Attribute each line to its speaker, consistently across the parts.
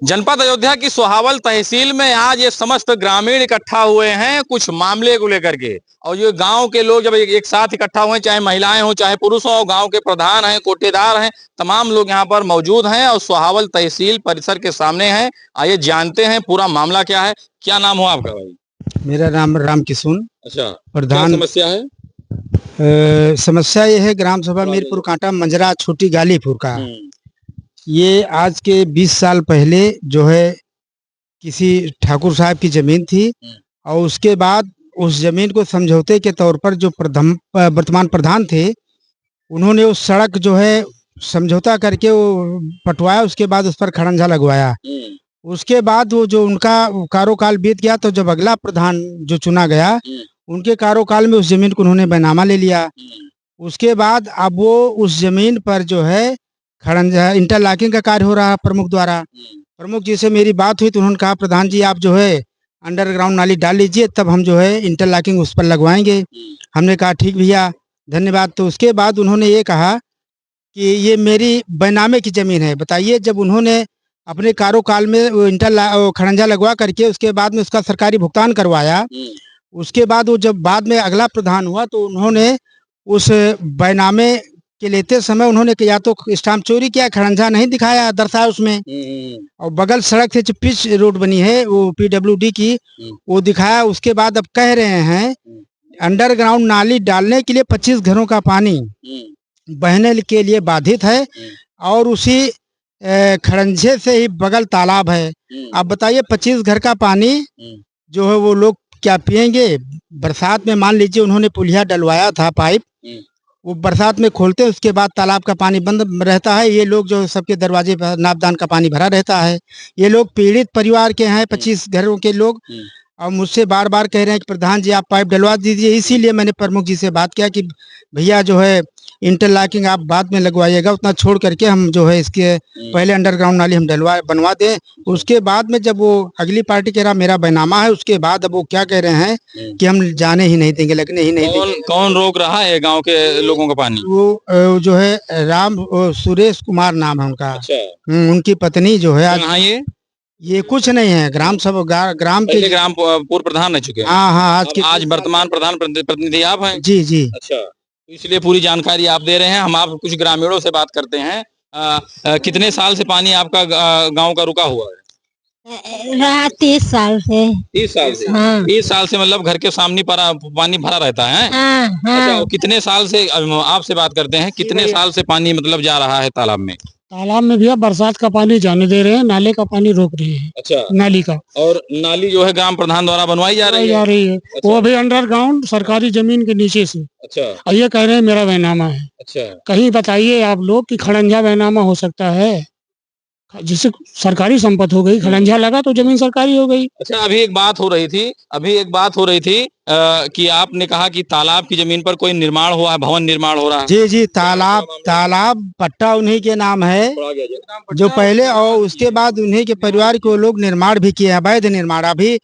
Speaker 1: जनपद अयोध्या की सोहावल तहसील में आज ये समस्त ग्रामीण इकट्ठा हुए हैं कुछ मामले को लेकर के। और ये गांव के लोग जब एक साथ इकट्ठा हुए, चाहे महिलाएं हो चाहे पुरुष हो, गांव के प्रधान हैं, कोटेदार हैं, तमाम लोग यहाँ पर मौजूद हैं और सोहावल तहसील परिसर के सामने हैं। आइए जानते हैं पूरा मामला क्या है। क्या नाम हो आपका भाई?
Speaker 2: मेरा नाम राम किशुन।
Speaker 1: अच्छा,
Speaker 2: प्रधान।
Speaker 1: क्या समस्या है?
Speaker 2: समस्या ये है ग्राम सभा मीरपुर कांटा मंजरा छोटी गालीपुर का। ये आज के 20 साल पहले जो है किसी ठाकुर साहब की जमीन थी और उसके बाद उस जमीन को समझौते के तौर पर जो वर्तमान प्रधान थे उन्होंने उस सड़क जो है समझौता करके वो पटवाया, उसके बाद उस पर खड़ंजा लगवाया। उसके बाद वो जो उनका कारोकाल बीत गया तो जब अगला प्रधान जो चुना गया उनके कारोकाल में उस जमीन को उन्होंने बैनामा ले लिया। उसके बाद अब वो उस जमीन पर जो है खड़ंजा इंटरलॉकिंग का कार्य हो रहा है प्रमुख द्वारा। प्रमुख जी से मेरी बात हुई तो उन्होंने कहा प्रधान जी आप जो है अंडरग्राउंड नाली डाल लीजिए, तब हम जो है इंटरलॉकिंग उस पर लगवाएंगे। हमने कहा ठीक भैया धन्यवाद। तो उसके बाद उन्होंने ये कहा कि ये मेरी बैनामे की जमीन है। बताइए, जब उन्होंने अपने कारोकाल में खड़ंजा लगवा करके उसके बाद में उसका सरकारी भुगतान करवाया, उसके बाद वो जब बाद में अगला प्रधान हुआ तो उन्होंने उस बैनामे के लेते समय उन्होंने या तो स्टाम्प चोरी किया, खड़ंजा नहीं दिखाया दर्शाया उसमें, और बगल सड़क से जो पिच रोड बनी है वो PWD की वो दिखाया। उसके बाद अब कह रहे हैं अंडरग्राउंड नाली डालने के लिए 25 घरों का पानी बहने के लिए बाधित है और उसी खड़ंजे से ही बगल तालाब है। अब बताइए 25 घर का पानी जो है वो लोग क्या पिएंगे? बरसात में मान लीजिए उन्होंने पुलिया डलवाया था पाइप, वो बरसात में खोलते हैं उसके बाद तालाब का पानी बंद रहता है। ये लोग जो सबके दरवाजे पर नापदान का पानी भरा रहता है। ये लोग पीड़ित परिवार के हैं, 25 घरों के लोग, और मुझसे बार बार कह रहे हैं कि प्रधान जी आप पाइप डलवा दीजिए। इसीलिए मैंने प्रमुख जी से बात किया कि भैया जो है इंटरलॉकिंग आप बाद में लगवाइएगा, उतना छोड़ करके हम जो है इसके पहले अंडरग्राउंड नाली हम बनवा दें। उसके बाद में जब वो अगली पार्टी कह रहा मेरा बैनामा है, उसके बाद अब वो क्या कह रहे हैं कि हम जाने ही नहीं देंगे, लगने ही नहीं देंगे।
Speaker 1: कौन रोक रहा है गांव के लोगों का पानी?
Speaker 2: वो जो है सुरेश कुमार नाम है उनका। अच्छा। उनकी पत्नी जो है आज ये कुछ नहीं है ग्राम सभा ग्राम के
Speaker 1: ग्राम पूर्व प्रधान रह चुके हैं।
Speaker 2: हाँ,
Speaker 1: आज वर्तमान प्रधान प्रतिनिधि आप हैं?
Speaker 2: जी जी।
Speaker 1: अच्छा, इसलिए पूरी जानकारी आप दे रहे हैं। हम आप कुछ ग्रामीणों से बात करते हैं। कितने साल से पानी आपका गांव का रुका हुआ है?
Speaker 3: 30 साल से।
Speaker 1: 30 साल से?
Speaker 3: हाँ।
Speaker 1: 30 साल से मतलब घर के सामने पानी भरा रहता है?
Speaker 3: हाँ, हाँ।
Speaker 1: अच्छा, कितने साल से आपसे बात करते हैं, कितने साल से पानी मतलब जा रहा है तालाब में?
Speaker 4: तालाब में भैया बरसात का पानी जाने दे रहे हैं, नाले का पानी रोक रही है।
Speaker 1: अच्छा,
Speaker 4: नाली का।
Speaker 1: और नाली जो है ग्राम प्रधान द्वारा बनवाई जा रही है?
Speaker 4: अच्छा। वो भी अंडरग्राउंड सरकारी जमीन के नीचे से।
Speaker 1: अच्छा।
Speaker 4: और ये कह रहे हैं मेरा बैनामा है।
Speaker 1: अच्छा,
Speaker 4: कहीं बताइए आप लोग कि खड़ंजा बैनामा हो सकता है? जिससे सरकारी संपत्ति हो गई, खड़ंजा लगा तो जमीन सरकारी हो गई।
Speaker 1: अच्छा, अभी एक बात हो रही थी कि आपने कहा कि तालाब की जमीन पर कोई निर्माण हुआ है, भवन निर्माण हो रहा है।
Speaker 2: जी जी, तालाब पट्टा उन्हीं के नाम है जो पहले, और उसके बाद उन्हीं के परिवार को लोग निर्माण भी किए, अवैध निर्माण। अभी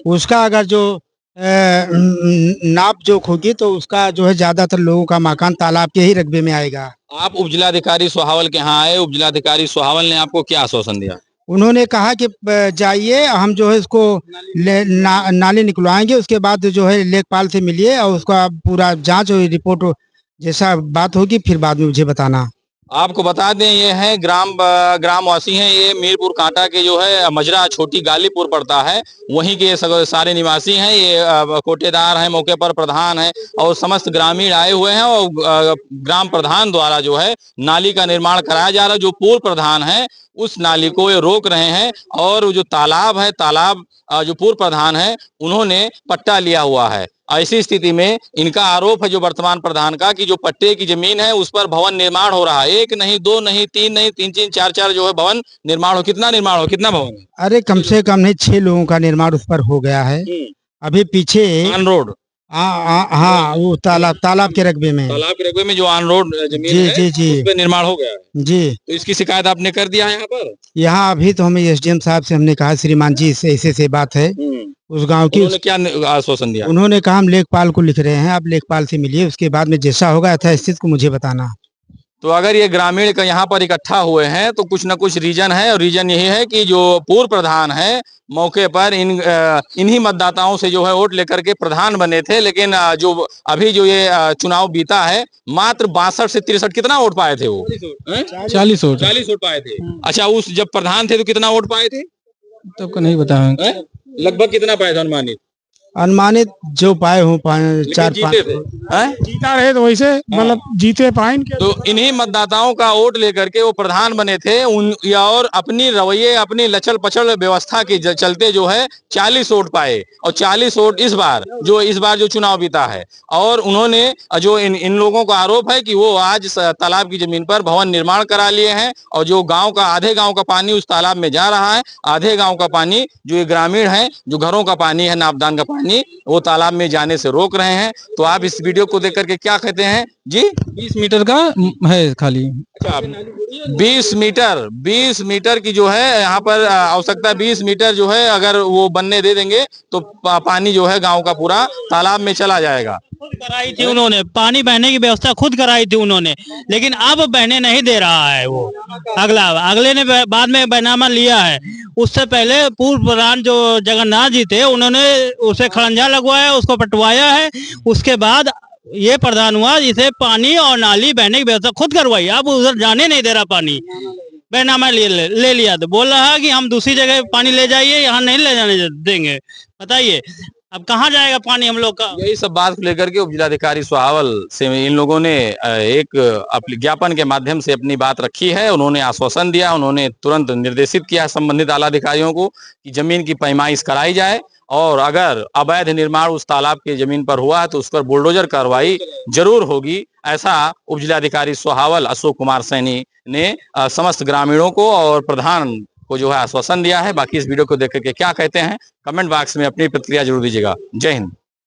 Speaker 2: उसका अगर जो नाप जोख होगी तो उसका जो है ज्यादातर लोगों का मकान तालाब के ही रकबे में आएगा।
Speaker 1: आप उपजिलाधिकारी सोहावल के यहाँ आए, उपजिलाधिकारी सोहावल ने आपको क्या आश्वासन दिया?
Speaker 2: उन्होंने कहा कि जाइए हम जो है इसको नाली निकलवाएंगे, उसके बाद जो है लेखपाल से मिलिए और उसका पूरा जांच और रिपोर्ट जैसा बात होगी फिर बाद में मुझे बताना।
Speaker 1: आपको बता दें ये है ग्रामवासी हैं, ये मीरपुर कांटा के जो है मजरा छोटी गालीपुर पड़ता है, वहीं के सारे निवासी हैं। ये कोटेदार हैं, मौके पर प्रधान है और समस्त ग्रामीण आए हुए हैं और ग्राम प्रधान द्वारा जो है नाली का निर्माण कराया जा रहा है। जो पूर्व प्रधान है उस नाली को ये रोक रहे हैं और जो तालाब जो पूर्व प्रधान है उन्होंने पट्टा लिया हुआ है। ऐसी स्थिति में इनका आरोप है जो वर्तमान प्रधान का कि जो पट्टे की जमीन है उस पर भवन निर्माण हो रहा है। 1 नहीं, 2 नहीं, 3 नहीं, 3 4 जो है भवन निर्माण हो। कितना भवन है?
Speaker 2: अरे कम से कम नहीं 6 लोगों का निर्माण उस पर हो गया है। अभी पीछे
Speaker 1: ऑन रोड।
Speaker 2: हाँ, वो तालाब के रकबे में
Speaker 1: जो ऑन रोड जमीन है उस पे निर्माण हो गया है।
Speaker 2: जी,
Speaker 1: तो इसकी शिकायत आपने कर दिया है यहाँ पर?
Speaker 2: यहाँ अभी तो हमें SDM साहब से हमने कहा श्रीमान जी ऐसे बात है उस गांव की।
Speaker 1: उन्होंने क्या आश्वासन दिया?
Speaker 2: उन्होंने कहा हम लेखपाल को लिख रहे हैं, आप लेखपाल से मिलिए, उसके बाद में जैसा होगा यथास्थिति को मुझे बताना।
Speaker 1: तो अगर ये ग्रामीण का यहाँ पर इकट्ठा हुए हैं तो कुछ न कुछ रीजन है, और रीजन यही है कि जो पूर्व प्रधान है मौके पर इन्हीं मतदाताओं से जो है वोट लेकर के प्रधान बने थे, लेकिन जो अभी जो ये चुनाव बीता है मात्र 62 से 63 कितना वोट पाए थे वो?
Speaker 2: 40 वोट
Speaker 1: 40 वोट पाए थे। अच्छा, उस जब प्रधान थे तो कितना वोट पाए थे?
Speaker 2: तब का नहीं बताया।
Speaker 1: लगभग कितना पाए थे अनुमानित?
Speaker 2: अनुमानित जो पाए हों 4-5
Speaker 1: जीते थे।
Speaker 4: जीता रहे तो वैसे मतलब जीते पाए इनके।
Speaker 1: तो इन्हीं मतदाताओं का वोट लेकर के वो प्रधान बने थे और अपनी रवैये, अपनी लचल पचल व्यवस्था के चलते जो है 40 वोट पाए, और 40 वोट इस बार जो चुनाव बीता है। और उन्होंने जो इन लोगों का आरोप है कि वो आज तालाब की जमीन पर भवन निर्माण करा लिए हैं, और जो आधे गाँव का पानी उस तालाब में जा रहा है, आधे गाँव का पानी जो ये ग्रामीण है, जो घरों का पानी है, नापदान का पानी, वो तालाब में जाने से रोक रहे हैं। तो आप इस वीडियो को देख करके क्या कहते हैं जी?
Speaker 2: 20 मीटर का है खाली।
Speaker 1: अच्छा, 20 मीटर की जो है यहाँ पर आवश्यकता, 20 मीटर जो है अगर वो बनने दे देंगे तो पानी जो है गांव का पूरा तालाब में चला जाएगा।
Speaker 3: खुद कराई थी उन्होंने, पानी बहने की व्यवस्था खुद कराई थी उन्होंने, लेकिन अब बहने नहीं दे रहा है वो। अगले ने बाद में बैनामा लिया है। उससे पहले पूर्व प्रधान जो जगन्नाथ जी थे उन्होंने उसे खड़ंजा लगवाया, उसको पटवाया है। उसके बाद ये प्रधान हुआ जिसे पानी और नाली बहने की व्यवस्था खुद करवाई। अब उधर जाने नहीं दे रहा पानी, बैनामा ले लिया। तो बोल रहा है कि हम दूसरी जगह पानी ले जाइए, यहाँ नहीं ले जाने देंगे। बताइए अब कहाँ जाएगा पानी हम लोग का?
Speaker 1: यही सब बात को लेकर के उपजिलाधिकारी सोहावल से इन लोगों ने एक ज्ञापन के माध्यम से अपनी बात रखी है। उन्होंने आश्वासन दिया, उन्होंने तुरंत निर्देशित किया संबंधित आला अधिकारियों को कि जमीन की पैमाइश कराई जाए, और अगर अवैध निर्माण उस तालाब की जमीन पर हुआ है तो उस पर बुलडोजर कार्रवाई जरूर होगी। ऐसा उपजिलाधिकारी सोहावल अशोक कुमार सैनी ने समस्त ग्रामीणों को और प्रधान को जो है आश्वासन दिया है। बाकी इस वीडियो को देख करके क्या कहते हैं कमेंट बॉक्स में अपनी प्रतिक्रिया जरूर दीजिएगा। जय हिंद।